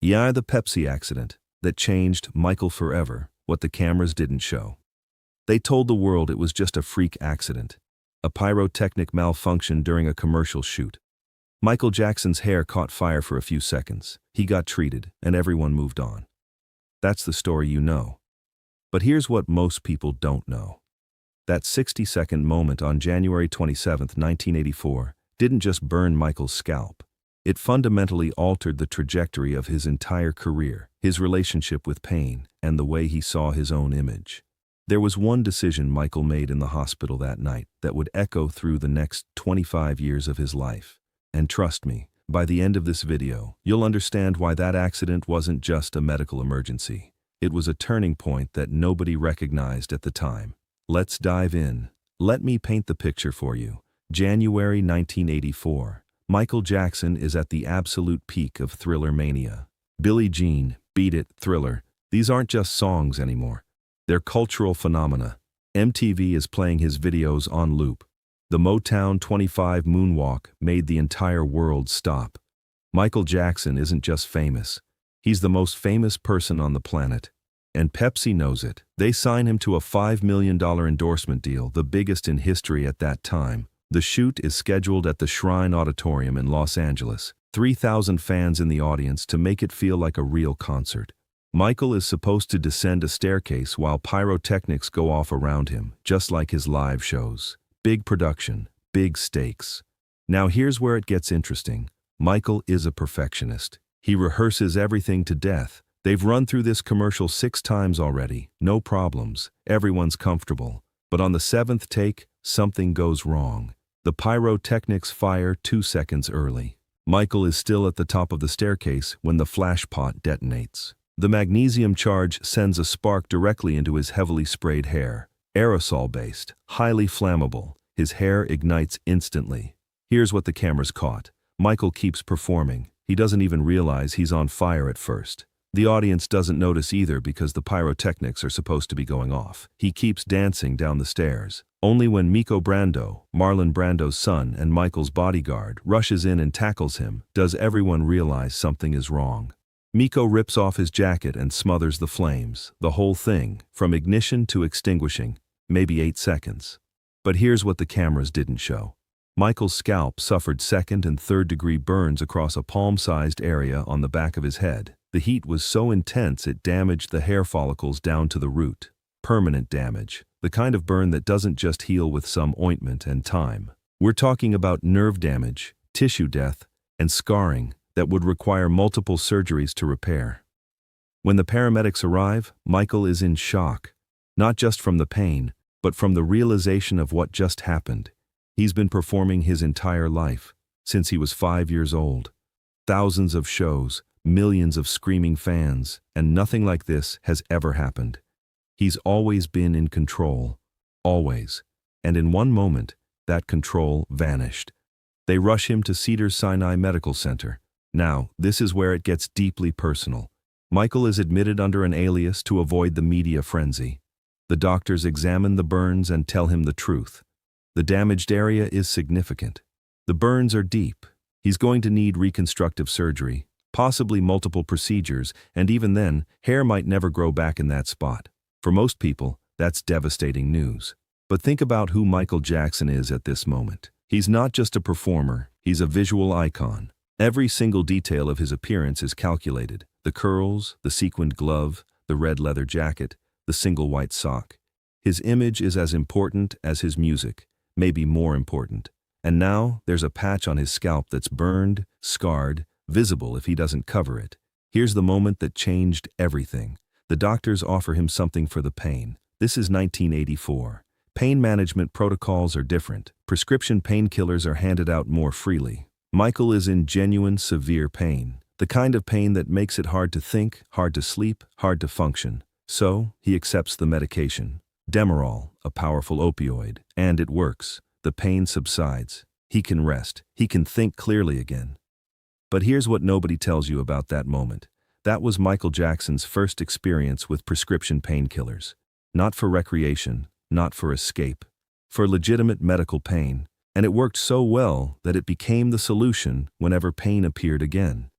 Yeah, the Pepsi accident that changed Michael forever, what the cameras didn't show. They told the world it was just a freak accident, a pyrotechnic malfunction during a commercial shoot. Michael Jackson's hair caught fire for a few seconds. He got treated, and everyone moved on. That's the story you know. But here's what most people don't know. That 60-second moment on January 27, 1984, didn't just burn Michael's scalp. It fundamentally altered the trajectory of his entire career, his relationship with pain, and the way he saw his own image. There was one decision Michael made in the hospital that night that would echo through the next 25 years of his life. And trust me, by the end of this video, you'll understand why that accident wasn't just a medical emergency. It was a turning point that nobody recognized at the time. Let's dive in. Let me paint the picture for you. January 1984. Michael Jackson is at the absolute peak of Thriller mania. Billie Jean, Beat It, Thriller. These aren't just songs anymore. They're cultural phenomena. MTV is playing his videos on loop. The Motown 25 moonwalk made the entire world stop. Michael Jackson isn't just famous. He's the most famous person on the planet. And Pepsi knows it. They sign him to a $5 million endorsement deal, the biggest in history at that time. The shoot is scheduled at the Shrine Auditorium in Los Angeles. 3,000 fans in the audience to make it feel like a real concert. Michael is supposed to descend a staircase while pyrotechnics go off around him, just like his live shows. Big production, big stakes. Now here's where it gets interesting. Michael is a perfectionist. He rehearses everything to death. They've run through this commercial 6 times already. No problems. Everyone's comfortable. But on the 7th take, something goes wrong. The pyrotechnics fire 2 seconds early. Michael is still at the top of the staircase when the flashpot detonates. The magnesium charge sends a spark directly into his heavily sprayed hair. Aerosol-based, highly flammable. His hair ignites instantly. Here's what the cameras caught. Michael keeps performing. He doesn't even realize he's on fire at first. The audience doesn't notice either because the pyrotechnics are supposed to be going off. He keeps dancing down the stairs. Only when Miko Brando, Marlon Brando's son and Michael's bodyguard, rushes in and tackles him, does everyone realize something is wrong. Miko rips off his jacket and smothers the flames. The whole thing, from ignition to extinguishing, maybe 8 seconds. But here's what the cameras didn't show. Michael's scalp suffered 2nd and 3rd degree burns across a palm-sized area on the back of his head. The heat was so intense it damaged the hair follicles down to the root. Permanent damage. The kind of burn that doesn't just heal with some ointment and time. We're talking about nerve damage, tissue death, and scarring that would require multiple surgeries to repair. When the paramedics arrive, Michael is in shock. Not just from the pain, but from the realization of what just happened. He's been performing his entire life, since he was 5 years old. Thousands of shows, millions of screaming fans, and nothing like this has ever happened. He's always been in control. Always. And in one moment, that control vanished. They rush him to Cedars-Sinai Medical Center. Now, this is where it gets deeply personal. Michael is admitted under an alias to avoid the media frenzy. The doctors examine the burns and tell him the truth. The damaged area is significant. The burns are deep. He's going to need reconstructive surgery, possibly multiple procedures, and even then, hair might never grow back in that spot. For most people, that's devastating news. But think about who Michael Jackson is at this moment. He's not just a performer, he's a visual icon. Every single detail of his appearance is calculated. The curls, the sequined glove, the red leather jacket, the single white sock. His image is as important as his music, maybe more important. And now, there's a patch on his scalp that's burned, scarred, visible if he doesn't cover it. Here's the moment that changed everything. The doctors offer him something for the pain. This is 1984. Pain management protocols are different. Prescription painkillers are handed out more freely. Michael is in genuine, severe pain. The kind of pain that makes it hard to think, hard to sleep, hard to function. So, he accepts the medication. Demerol, a powerful opioid. And it works. The pain subsides. He can rest. He can think clearly again. But here's what nobody tells you about that moment. That was Michael Jackson's first experience with prescription painkillers. Not for recreation, not for escape. For legitimate medical pain. And it worked so well that it became the solution whenever pain appeared again.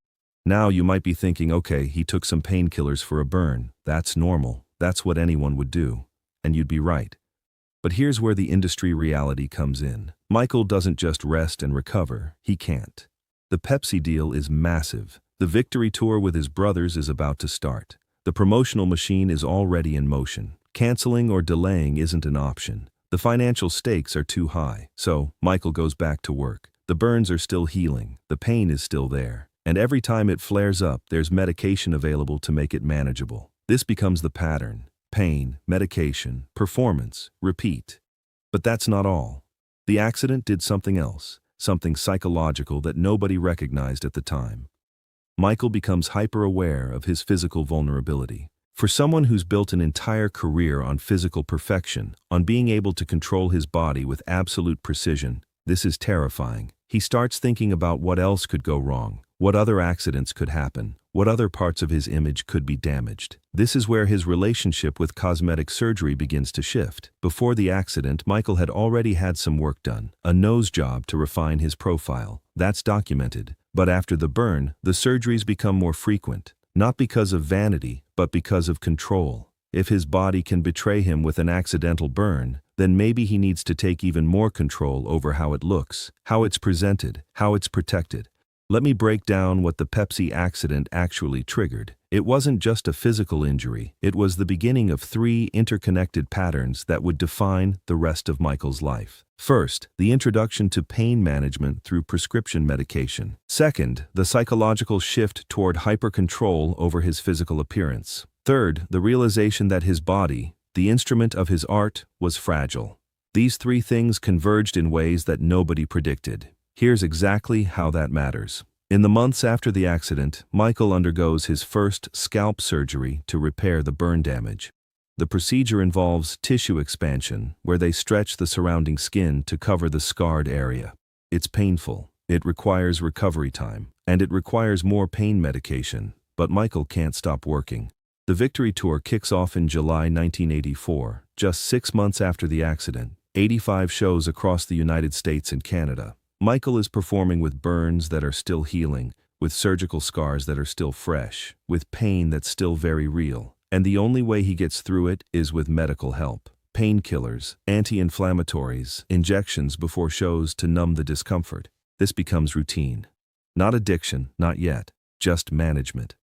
Now you might be thinking, okay, he took some painkillers for a burn. That's normal. That's what anyone would do. And you'd be right. But here's where the industry reality comes in. Michael doesn't just rest and recover. He can't. The Pepsi deal is massive. The victory tour with his brothers is about to start. The promotional machine is already in motion. Canceling or delaying isn't an option. The financial stakes are too high. So, Michael goes back to work. The burns are still healing. The pain is still there. And every time it flares up, there's medication available to make it manageable. This becomes the pattern. Pain, medication, performance, repeat. But that's not all. The accident did something else, something psychological that nobody recognized at the time. Michael becomes hyper-aware of his physical vulnerability. For someone who's built an entire career on physical perfection, on being able to control his body with absolute precision, this is terrifying. He starts thinking about what else could go wrong, what other accidents could happen, what other parts of his image could be damaged. This is where his relationship with cosmetic surgery begins to shift. Before the accident, Michael had already had some work done, a nose job to refine his profile. That's documented. But after the burn, the surgeries become more frequent, not because of vanity, but because of control. If his body can betray him with an accidental burn, then maybe he needs to take even more control over how it looks, how it's presented, how it's protected. Let me break down what the Pepsi accident actually triggered. It wasn't just a physical injury, it was the beginning of 3 interconnected patterns that would define the rest of Michael's life. First, the introduction to pain management through prescription medication. Second, the psychological shift toward hyper-control over his physical appearance. Third, the realization that his body, the instrument of his art, was fragile. These 3 things converged in ways that nobody predicted. Here's exactly how that matters. In the months after the accident, Michael undergoes his first scalp surgery to repair the burn damage. The procedure involves tissue expansion, where they stretch the surrounding skin to cover the scarred area. It's painful, it requires recovery time, and it requires more pain medication, but Michael can't stop working. The victory tour kicks off in July 1984, just 6 months after the accident, 85 shows across the United States and Canada. Michael is performing with burns that are still healing, with surgical scars that are still fresh, with pain that's still very real. And the only way he gets through it is with medical help. Painkillers, anti-inflammatories, injections before shows to numb the discomfort. This becomes routine. Not addiction, not yet, just management.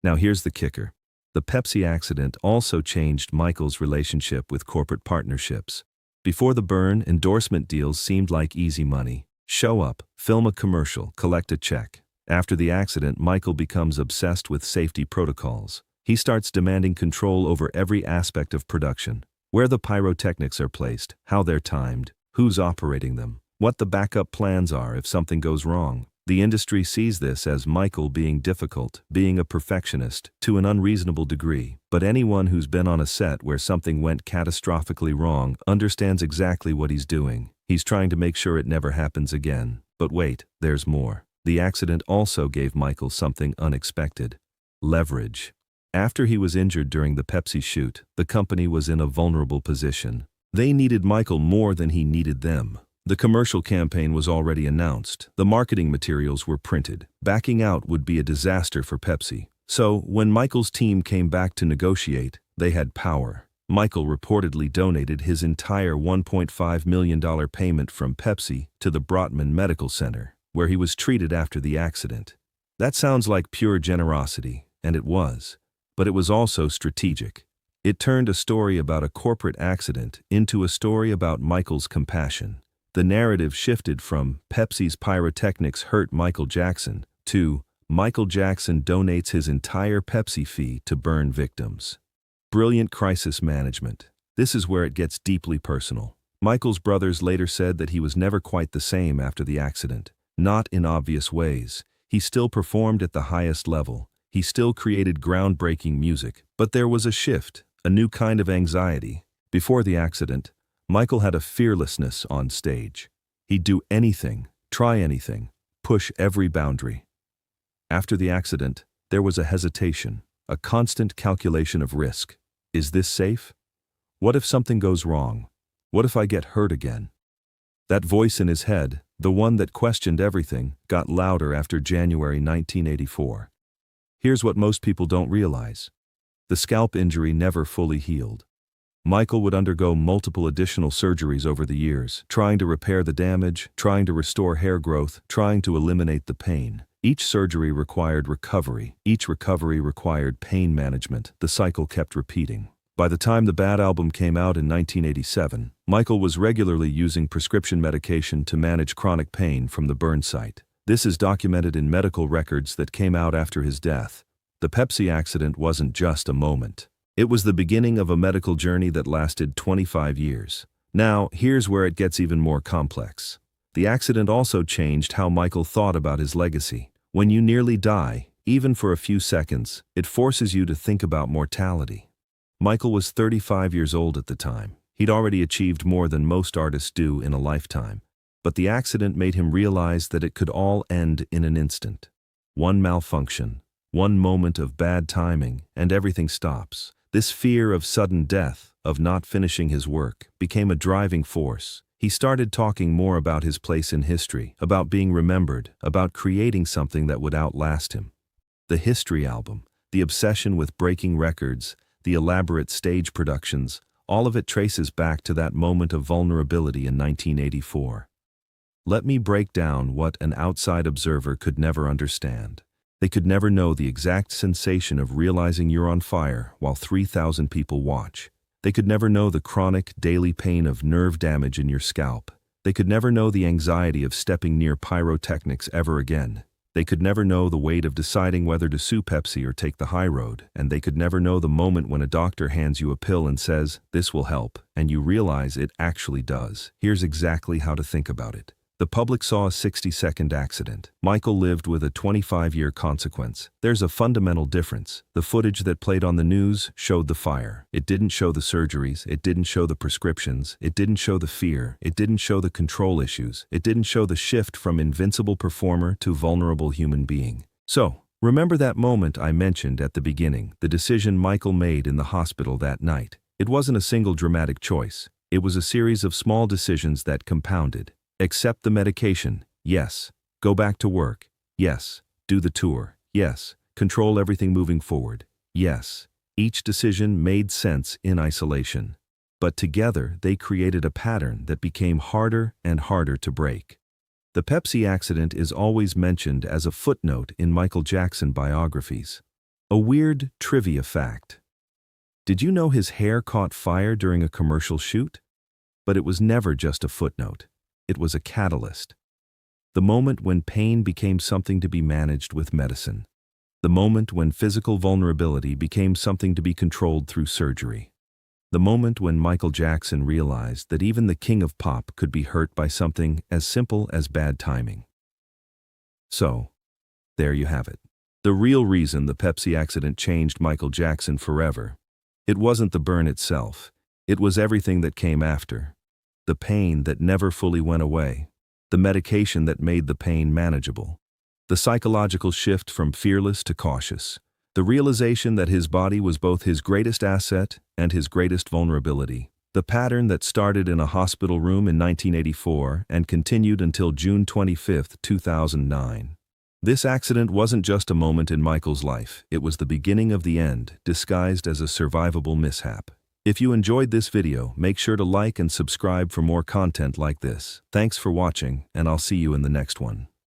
Now here's the kicker. The Pepsi accident also changed Michael's relationship with corporate partnerships. Before the burn, endorsement deals seemed like easy money. Show up, film a commercial, collect a check. After the accident, Michael becomes obsessed with safety protocols. He starts demanding control over every aspect of production. Where the pyrotechnics are placed, how they're timed, who's operating them, what the backup plans are if something goes wrong. The industry sees this as Michael being difficult, being a perfectionist, to an unreasonable degree. But anyone who's been on a set where something went catastrophically wrong understands exactly what he's doing. He's trying to make sure it never happens again. But wait, there's more. The accident also gave Michael something unexpected. Leverage. After he was injured during the Pepsi shoot, the company was in a vulnerable position. They needed Michael more than he needed them. The commercial campaign was already announced. The marketing materials were printed. Backing out would be a disaster for Pepsi. So, when Michael's team came back to negotiate, they had power. Michael reportedly donated his entire $1.5 million payment from Pepsi to the Brotman Medical Center, where he was treated after the accident. That sounds like pure generosity, and it was. But it was also strategic. It turned a story about a corporate accident into a story about Michael's compassion. The narrative shifted from Pepsi's pyrotechnics hurt Michael Jackson to Michael Jackson donates his entire Pepsi fee to burn victims. Brilliant crisis management. This is where it gets deeply personal. Michael's brothers later said that he was never quite the same after the accident. Not in obvious ways. He still performed at the highest level. He still created groundbreaking music. But there was a shift, a new kind of anxiety. Before the accident, Michael had a fearlessness on stage. He'd do anything, try anything, push every boundary. After the accident, there was a hesitation, a constant calculation of risk. Is this safe? What if something goes wrong? What if I get hurt again? That voice in his head, the one that questioned everything, got louder after January 1984. Here's what most people don't realize. The scalp injury never fully healed. Michael would undergo multiple additional surgeries over the years, trying to repair the damage, trying to restore hair growth, trying to eliminate the pain. Each surgery required recovery. Each recovery required pain management. The cycle kept repeating. By the time the Bad album came out in 1987, Michael was regularly using prescription medication to manage chronic pain from the burn site. This is documented in medical records that came out after his death. The Pepsi accident wasn't just a moment. It was the beginning of a medical journey that lasted 25 years. Now, here's where it gets even more complex. The accident also changed how Michael thought about his legacy. When you nearly die, even for a few seconds, it forces you to think about mortality. Michael was 35 years old at the time. He'd already achieved more than most artists do in a lifetime. But the accident made him realize that it could all end in an instant. One malfunction, one moment of bad timing, and everything stops. This fear of sudden death, of not finishing his work, became a driving force. He started talking more about his place in history, about being remembered, about creating something that would outlast him. The History album, the obsession with breaking records, the elaborate stage productions, all of it traces back to that moment of vulnerability in 1984. Let me break down what an outside observer could never understand. They could never know the exact sensation of realizing you're on fire while 3,000 people watch. They could never know the chronic, daily pain of nerve damage in your scalp. They could never know the anxiety of stepping near pyrotechnics ever again. They could never know the weight of deciding whether to sue Pepsi or take the high road, and they could never know the moment when a doctor hands you a pill and says, "This will help," and you realize it actually does. Here's exactly how to think about it. The public saw a 60-second accident. Michael lived with a 25-year consequence. There's a fundamental difference. The footage that played on the news showed the fire. It didn't show the surgeries. It didn't show the prescriptions. It didn't show the fear. It didn't show the control issues. It didn't show the shift from invincible performer to vulnerable human being. So, remember that moment I mentioned at the beginning, the decision Michael made in the hospital that night. It wasn't a single dramatic choice. It was a series of small decisions that compounded. Accept the medication, yes. Go back to work, yes. Do the tour, yes. Control everything moving forward, yes. Each decision made sense in isolation. But together they created a pattern that became harder and harder to break. The Pepsi accident is always mentioned as a footnote in Michael Jackson biographies. A weird trivia fact. Did you know his hair caught fire during a commercial shoot? But it was never just a footnote. It was a catalyst. The moment when pain became something to be managed with medicine. The moment when physical vulnerability became something to be controlled through surgery. The moment when Michael Jackson realized that even the king of pop could be hurt by something as simple as bad timing. So, there you have it. The real reason the Pepsi accident changed Michael Jackson forever. It wasn't the burn itself. It was everything that came after. The pain that never fully went away. The medication that made the pain manageable. The psychological shift from fearless to cautious. The realization that his body was both his greatest asset and his greatest vulnerability. The pattern that started in a hospital room in 1984 and continued until June 25, 2009. This accident wasn't just a moment in Michael's life. It was the beginning of the end, disguised as a survivable mishap. If you enjoyed this video, make sure to like and subscribe for more content like this. Thanks for watching, and I'll see you in the next one.